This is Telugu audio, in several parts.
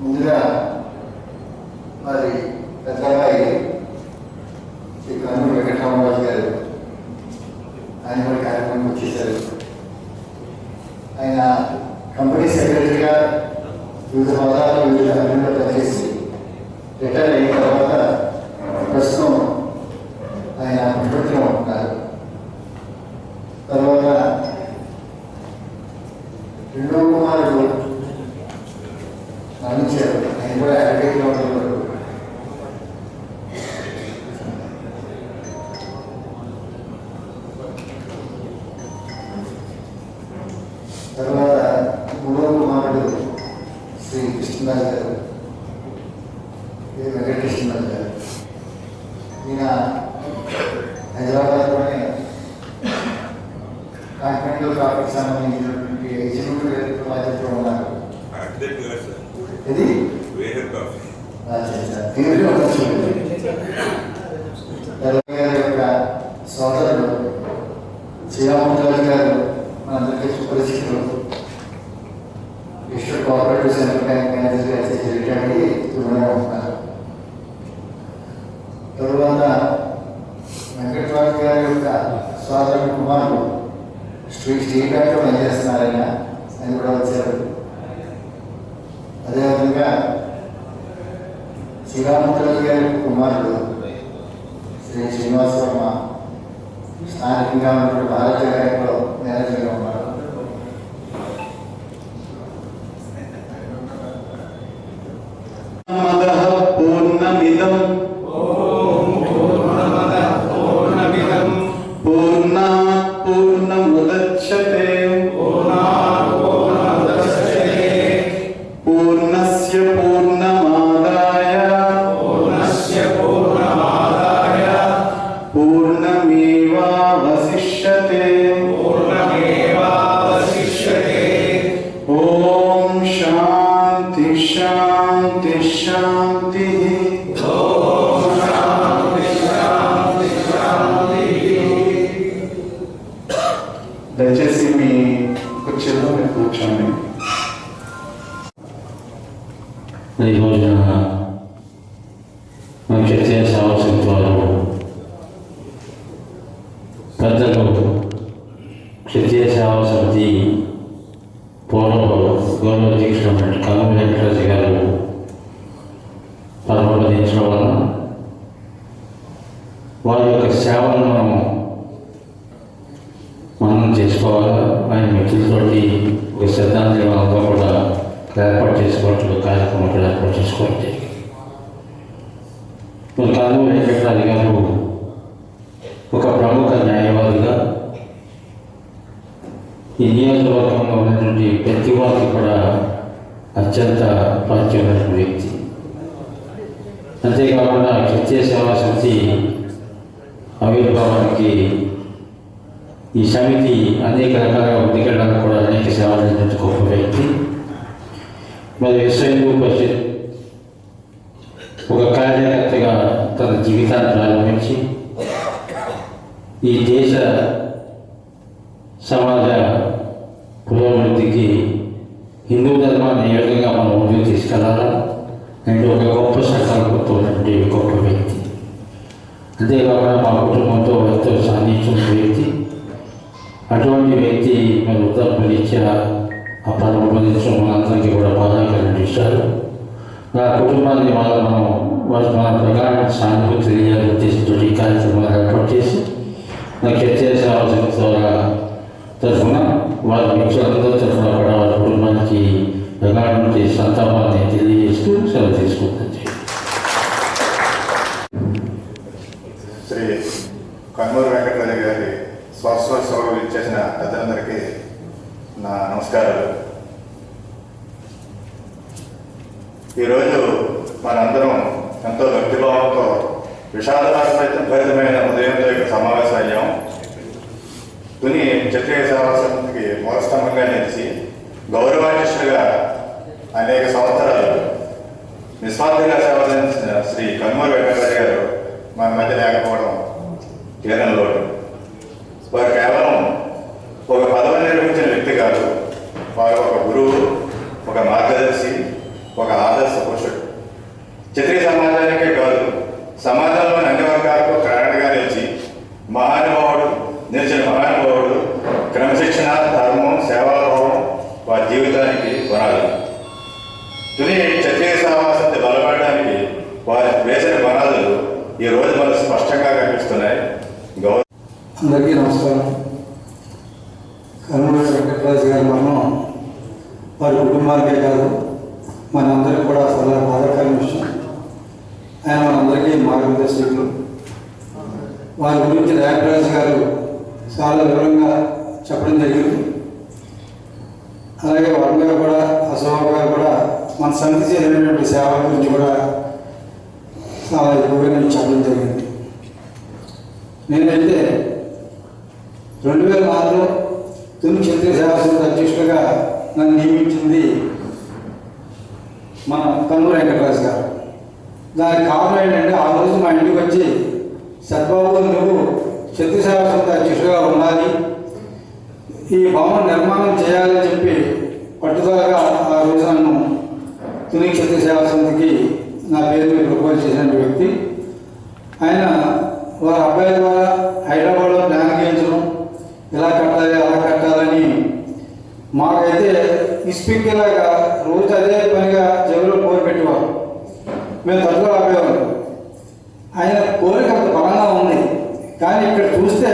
ముందుగా మరి పెద్దబ్బాయి శ్రీ కన్నూరు వెంకటరామరాజు గారు ఆయన కూడా కార్యక్రమం వచ్చేసారు. ఆయన కంపెనీ సెక్రటరీగా వివిధ హోదాలు వివిధ కంపెనీలో పనిచేసి రిటైర్ అయిన తర్వాత ప్రస్తుతం ఆయన ముఖ్యమంత్రిగా ఉంటున్నారు. తర్వాత రెండో కుమారుడు మరణించారు. ఆయన కూడా అడ్వకేట్గా ఉంటున్నారు. తర్వాత మూడో కుమారుడు శ్రీ కృష్ణరాజు గారు, వెంకటకృష్ణరాజు గారు. ఈయన హైదరాబాద్లోనే కాంటినెంటల్ కాఫీకి సంబంధించినటువంటి ఎగ్జిక్యూటివ్ బాధ్యతలో ఉన్నారు. ఇది గారి యొక్క సోదరుడు శ్రీరామరాజు గారు మనందరికీ సుపరిచితులు. డిస్ట్రిక్ట్ కోఆపరేటివ్ సెంట్రల్ బ్యాంక్ మేనేజర్గా రిటైర్ అయ్యి దూరంగా ఉంటున్నారు. తరువాత వెంకటరాజు గారి యొక్క సోదరుడు కుమారుడు స్టేట్ బ్యాంక్లో పనిచేస్తున్నారు. ఆయన కూడా వచ్చారు. అదేవిధంగా శ్రీరామరాజు గారి కుమారుడు శ్రీ శ్రీనివాస వర్మ స్థానికంగా ఉన్నటువంటి భారతీయ బ్యాంకులో మేనేజర్గా ఉన్నారు. పూర్ణమిదం పూర్ణాత్ పూర్ణముదచ్యతే పూర్ణస్య పూర్ణమాదాయ పూర్ణమేవావశిష్యతే. ఓం శాంతి శాంతి శాంతి. దయచేసి మీ కుర్చీలో మీరు కూర్చోండి. ఈ రోజున మన క్షత్రియ సేవా సమితి వారు పెద్దలు క్షత్రియ సేవా సమితి పూర్వ గౌరవ అధ్యక్షుడు కన్నూరు వెంకటరాజు గారు పరమపదించడం వలన వారి యొక్క సేవలను మనం చేసుకోవాలా. ఆయన మిత్రులతోటి ఒక శ్రద్ధాంజలి అంతా కూడా ఏర్పాటు చేసుకోవట్లేదు. కార్యక్రమం కూడా ఏర్పాటు చేసుకోవాలి. కన్నూరు వెంకటరాజు గారు ఒక ప్రముఖ న్యాయవాదిగా ఈ నియోజకవర్గంలో ఉన్నటువంటి ప్రతి వారికి కూడా అత్యంత ప్రాచుర్యమైన వ్యక్తి. అంతేకాకుండా క్షత్రియ సేవా సమితి ఆవిర్భావానికి ఈ సమితి అనేక రకాలుగా ముందుకెళ్ళడానికి కూడా అనేక సేవలు అందించిన గొప్ప వ్యక్తి. మరి విశ్వ హిందూ పరిషత్ ఒక కార్యకర్తగా తన జీవితాన్ని ప్రారంభించి ఈ దేశ సమాజ పురోభివృద్ధికి హిందూ ధర్మాన్ని ఏ విధంగా మనం ముందుకు తీసుకెళ్లాలా అంటే ఒక గొప్ప సంకల్పంతో ఉన్నటువంటి గొప్ప వ్యక్తి. అంతేకాకుండా మా కుటుంబంతో ఎంతో సాన్నిహిత్యం వ్యక్తి. అటువంటి వ్యక్తి మరి ఉత్తరప్రదేశ్య ఆ పరమపదించడం మనందరికీ కూడా బాధాకరమైన విషయాలు. నా కుటుంబాన్ని మనం మన ప్రకారం సానుభూతి తెలియాలని ఉద్దేశంతో ఈ కార్యక్రమాలు ఏర్పాటు చేసి నా క్షత్రియ సేవా సమితి ద్వారా తరఫున వారి మిత్రులందరి తరఫున కూడా వారి కుటుంబానికి ప్రగాఢ సంతాపాన్ని తెలియజేస్తూ సెలవు తీసుకుంటుంది. శ్రీ కన్నూరు వెంకటరాజు గారి స్వాస్థోత్సవాలు ఇచ్చేసిన పెద్దలందరికీ నా నమస్కారాలు. ఈరోజు మనందరం ఎంతో భక్తిభావంతో విషాదభరితమైన ఉదయంతో ఇక్కడ సమావేశం అయ్యాం. తుని క్షత్రియ సేవా సమితికి మూలస్తంభంగా నిలిచి గౌరవాధ్యక్షుడిగా అనేక సంవత్సరాలు నిస్వార్థంగా సేవ అందించిన శ్రీ కన్నూరు వెంకటరాజు గారు మన మధ్య లేకపోవడం తీరని లోటు. వారు కేవలం ఒక పదవి నిర్వహించిన వ్యక్తి కాదు. వారు ఒక గురువు, ఒక మార్గదర్శి, ఒక ఆదర్శ పురుషుడు. క్షత్రియ సమాజానికే కాదు, సమాజంలోని అన్ని వర్గాలకు ప్రేరణగా నిలిచిన మహానుభావుడు, క్రమశిక్షణ, ధర్మం, సేవాభావం వారి జీవితానికి పునాది. తుని క్షత్రియ సమాజాన్ని బలపడడానికి వారి వేసిన పునాదులు ఈ రోజు మనకు స్పష్టంగా కనిపిస్తున్నాయి. అందరికీ నమస్కారం. కర్నూలు వెంకటరాజు గారి మరణం వారి కుటుంబానికే కాదు మనందరికీ కూడా చాలా బాధాకరమైన విషయం. ఆయన మనందరికీ మార్గదర్శకులు. వారి గురించి రేపరాజు గారు చాలా వివరంగా చెప్పడం జరిగింది. అలాగే వర్మ గారు కూడా, అశోక్ గారు కూడా మన సమితి చేసినటువంటి సేవల గురించి కూడా చాలా ఎక్కువగా నేను చెప్పడం జరిగింది. నేనైతే 2004లో తుని క్షత్రియ సేవా సమితి అధ్యక్షుడిగా నన్ను నియమించింది మన కర్నూలు వెంకటరాజు గారు. దానికి కారణం ఏంటంటే, ఆ రోజు మా ఇంటికి వచ్చి సద్బాబు నువ్వు క్షత్రియ సేవా సమితి అధ్యక్షుడిగా ఉండాలి, ఈ భవన నిర్మాణం చేయాలని చెప్పి పట్టుదలగా ఆ రోజు నన్ను తుని క్షత్రియ సేవా సమితికి నా పేరు మీద ప్రపోజ్ చేసిన వ్యక్తి ఆయన. వారి అబ్బాయి ద్వారా హైదరాబాద్లో ప్లాన్ గీయించడం, ఇలా కట్టాలి అలా కట్టాలని మాకైతే ఇస్పిక్లాగా రోజు అదే పనిగా జేబులో కోరి పెట్టేవారు. మేము తక్కువ ఆపేవాళ్ళం. ఆయన కోరిక అంత బలంగా ఉంది, కానీ ఇక్కడ చూస్తే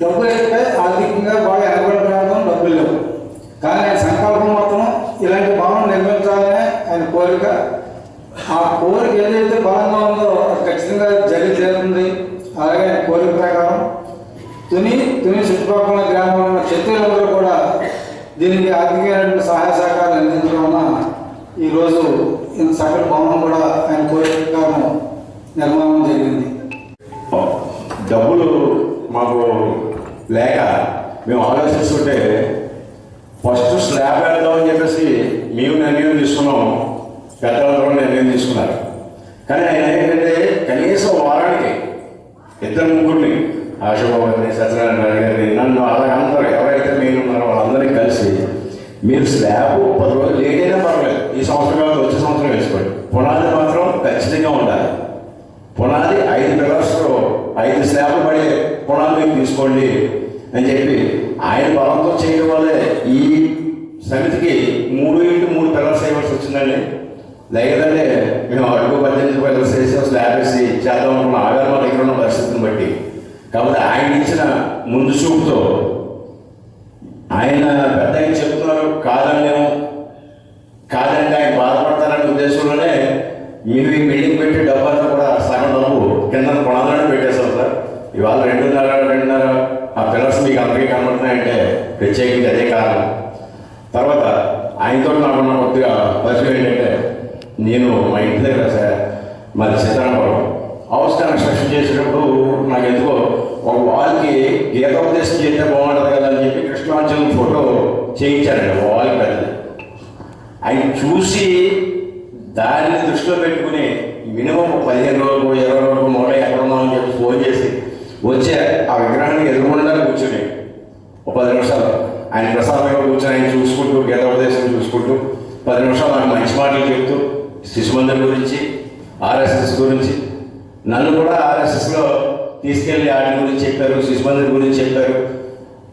డబ్బులు అయిపోయి ఆర్థికంగా బాగా వెనకబడి ప్రాంతం డబ్బులు లేవు. కానీ ఆయన సంకల్పం మాత్రం ఇలాంటి భవనం నిర్మించాలనే ఆయన కోరిక. ఆ కోరిక ఏదైతే బలంగా ఉందో అది ఖచ్చితంగా జరిగి తీరుతుంది. అలాగే ఆయన కోరిక ప్రకారం తుని చుట్టుపక్కల గ్రామంలో ఉన్న క్షత్రియులందరూ కూడా దీనికి ఆర్థికమైనటువంటి సహాయ సహకారాలు అందించడం వలన ఈరోజు ఇంత సకల భవనం కూడా ఆయన కోరిక ప్రకారం నిర్మాణం జరిగింది. డబ్బులు మాకు లేక మేము ఆలోచిస్తుంటే ఫస్ట్ స్లాబ్ వేద్దామని చెప్పేసి మేము నిర్ణయం తీసుకున్నాం, పెద్దవాళ్ళు నిర్ణయం తీసుకున్నారు. కానీ ఆయన ఏంటంటే కనీసం వారానికి 2-3 ఆశబాబు గారిని, సత్యనారాయణ గారిని, నన్ను అలాగే అందరూ ఎవరైతే మీరు ఉన్నారో వాళ్ళందరినీ కలిసి మీరు స్లాబ్ 10 రోజులు లేట్ అయినా పర్వాలేదు, ఈ సంవత్సరం కాదు వచ్చే సంవత్సరం వేసుకోండి, పునాది మాత్రం ఖచ్చితంగా ఉండాలి. పునాది 5 పిల్లర్స్లో 5 స్లాబ్లు పడే పునాది మీకు తీసుకోండి అని చెప్పి ఆయన బలంతో చేయడం వల్లే ఈ సమితికి 3x3 పిల్లర్స్ వేయవలసి వచ్చిందండి. లేదంటే మేము అడుగు 18 పిల్లర్స్ వేసి స్లాబ్ వేసి చేద్దాం అనుకున్న ఆగారు మా దగ్గర ఉన్న పరిస్థితిని బట్టి. కాబట్టి ఆయన ఇచ్చిన ముందు చూపుతో ఆయన పెద్ద ఆయన చెప్తున్నారు కాదంటే ఆయన బాధపడతారనే ఉద్దేశంలోనే మీరు ఈ బిల్డింగ్ పెట్టే డబ్బాతో కూడా సగం డబ్బు కింద పునాదులను పెట్టేశారు సార్. ఇవాళ 2.5 ఆ పిల్లర్స్ మీకు అందరికీ కనబడుతున్నాయంటే ప్రత్యేకించి అదే కారణం. తర్వాత ఆయనతో నాకున్న కొద్దిగా పరిచయం ఏంటంటే, నేను మా ఇంటి దగ్గర సార్ మరి సీతారామపురం హౌస్ కన్స్ట్రక్షన్ చేసేటప్పుడు నాకు ఎందుకో ఒక వాల్కి గీతోపదేశం చేస్తే బాగుంటుంది కదా అని చెప్పి కృష్ణార్జున ఫోటో చేయించారండి వాల్ పెద్ద. ఆయన చూసి దాన్ని దృష్టిలో పెట్టుకుని మినిమం 15 రోజులు 20 రోజులు మొదలు ఎక్కడ ఉన్నామని చెప్పి ఫోన్ చేసి వచ్చే ఆ విగ్రహాన్ని ఎదురుగుండా కూర్చొని 10 నిమిషాలు ఆయన ప్రసాదంగా కూర్చొని ఆయన చూసుకుంటూ గీతోపదేశం చూసుకుంటూ 10 నిమిషాలు నాకు మంచి మాటలు చెప్తూ శిశుమందిర్ గురించి, ఆర్ఎస్ఎస్ గురించి, నన్ను కూడా ఆర్ఎస్ఎస్లో తీసుకెళ్ళి వాటి గురించి చెప్పారు, శిశుమందిర్ గురించి చెప్పారు.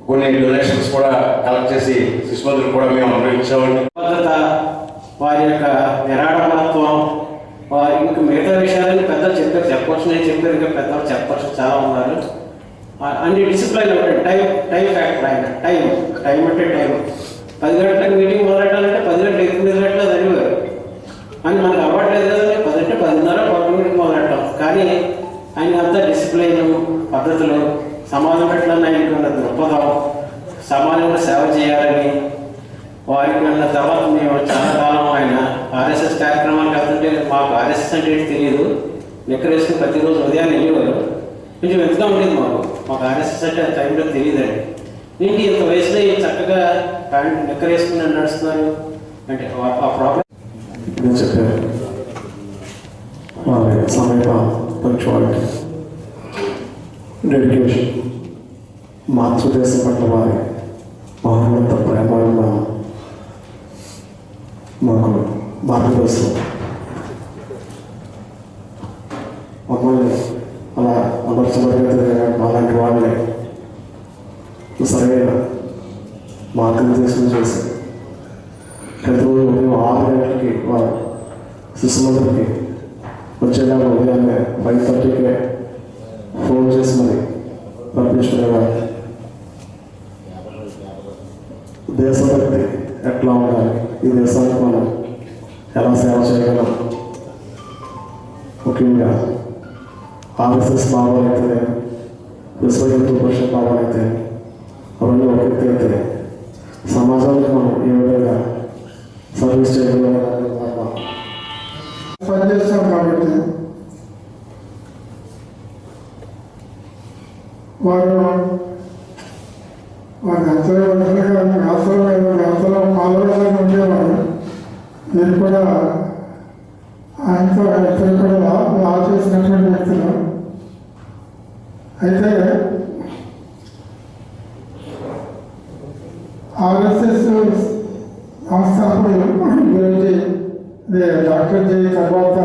కొన్ని డొనేషన్స్ కూడా కలెక్ట్ చేసి శిశుమందిర్ కూడా మేము అనుభవించామండి. వారి యొక్క నిరాడంబరత్వం, ఇంకా మిగతా విషయాలను పెద్దలు చెప్పవచ్చు, నేను చెప్పారు, ఇంకా పెద్దలు చెప్పచ్చు చాలా ఉన్నారు. అన్ని డిసిప్లైన్ ఉంటాయి. టైం ఫ్యాక్టర్ ఆయన టైం అంటే టైం 10 గంటలకు మీటింగ్ మొదలెట్టాలంటే 10 గంటలు 8 గంటలు చదివారు అని మనకు అలవాట్లేదు కదండి. 10 అంటే 10:30 11 మొదలెట్టాం. కానీ ఆయన అంతా డిసిప్లైన్ పద్ధతులు, సమాజం పెట్టాలని ఆయనకు ఉన్న దృక్పథం, సమాజంలో సేవ చేయాలని వారికి ఉన్న తర్వాత మేము చాలా కాలం ఆయన ఆర్ఎస్ఎస్ కార్యక్రమాలకు వెళ్తుంటే మాకు ఆర్ఎస్ఎస్ అంటే తెలియదు. నిక్కర్ వేసుకుని ప్రతిరోజు ఉదయాన్నే వెళ్ళేవారు. కొంచెం ఎంతగా ఉండేది మాకు ఆర్ఎస్ఎస్ అంటే ఆ టైంలో తెలియదండి. ఏంటి ఇంత వయసులో చక్కగా ప్యాంట్ నిక్కర్ వేసుకుని నడుస్తున్నారు అంటే ఆ ప్రాబ్లం చెప్పారు. సమయ పంచువాలిటీ, డెడికేషన్, మాతృదేశం పట్ల వారి మహోన్నత ప్రేమ మాకు మార్గదర్శనం. మమ్మల్ని అలా అమర్చబడితే అలాంటి వాళ్ళని సరైన మార్గనిర్దేశం చేసి ప్రతిరోజు ఉదయం 6 గంటలకి వారు శిశుమందరికి వచ్చేలాగా ఉదయాన్నే 5:30కే ఫోన్ చేసి మరి పంపించుకునేవారు. దేశభక్తి ఎట్లా ఉండాలి, ఈ దేశానికి మనం ఎలా సేవ చేయగలం, ముఖ్యంగా ఆర్ఎస్ఎస్ భావాలు అయితే, విశ్వ హిందూ పరిషత్ భావాలు అయితే అవన్నీ ఒక ఎత్తు అయితే సమాజానికి మనం ఏ విధంగా సర్వీస్ చేయగలం పనిచేస్తాం. కాబట్టి వారు ఎంతలో పాల్గొనాలని ఉండేవారు. నేను కూడా ఆయనతో ఇద్దరు కూడా లా చేసినటువంటి వ్యక్తులు. అయితే ఆర్ఎస్ఎస్ సంస్థాపకులు గురించి డాక్టర్ జై తర్వాత